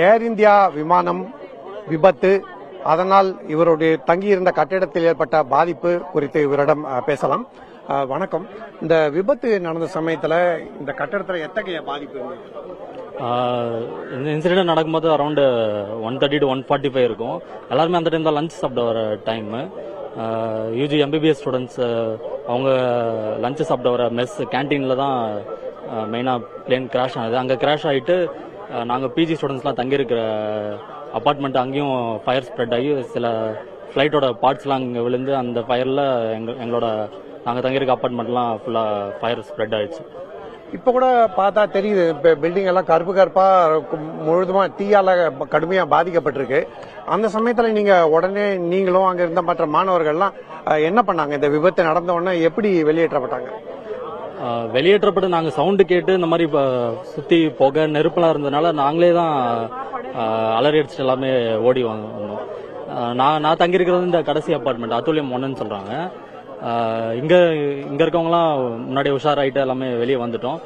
ஏர் India விமானம் விபத்து, அதனால் இவருடைய தங்கியிருந்த கட்டிடத்தில் ஏற்பட்ட பாதிப்பு குறித்து இவரிடம் பேசலாம். வணக்கம். இந்த விபத்து நடந்த சமயத்துல இந்த கட்டிடத்துல எத்தகைய பாதிப்பு இருந்தது? இந்த இன்சிடென்ட் நடக்கும்போது அரௌண்ட் 1:30 to 1:45 இருக்கும். எல்லாருமே அந்த டைம் தான் லஞ்ச் சாப்பிட வர டைம். யூஜி எம்பிபிஎஸ் ஸ்டூடெண்ட்ஸ் அவங்க லஞ்ச் சாப்பிட வர மெஸ் கேன்டீனில் தான் மெயினாக பிளேன் கிராஷ் ஆனது. அங்கே கிராஷ் ஆகிட்டு நாங்கள் பிஜி ஸ்டூடெண்ட்ஸ்லாம் தங்கியிருக்கிற அப்பார்ட்மெண்ட் அங்கேயும் ஃபயர் ஸ்ப்ரெட் ஆகி சில ஃப்ளைட்டோட பார்ட்ஸ்லாம் அங்கே விழுந்து அந்த ஃபயரில் எங்களோட நாங்கள் தங்கியிருக்க அப்பார்ட்மெண்ட்லாம் ஃபுல்லாக ஃபயர் ஸ்ப்ரெட் ஆயிடுச்சு. இப்ப கூட பார்த்தா தெரியுது, பில்டிங் எல்லாம் கருப்பா முழுதுமா தீயால கடுமையா பாதிக்கப்பட்டிருக்கு. அந்த சமயத்துல நீங்க உடனே நீங்களும் அங்க இருந்த மற்ற மாணவர்கள்லாம் என்ன பண்ணாங்க? இந்த விபத்து நடந்த உடனே எப்படி வெளியேற்றப்பட்டாங்க? வெளியேற்றப்பட்டு நாங்கள் சவுண்டு கேட்டு இந்த மாதிரி சுற்றி புகை நெருப்பெல்லாம் இருந்ததுனால நாங்களே தான் அலறி அடிச்சுட்டு எல்லாமே ஓடி வந்தோம். நான் தங்கியிருக்கிறது இந்த கடைசி அப்பார்ட்மெண்ட் அத்துலியம் 1ன்னு சொல்றாங்க. இங்க இருக்கவங்கலாம் முன்னாடி உஷாராயிட்டு எல்லாமே வெளியே வந்துட்டோம்.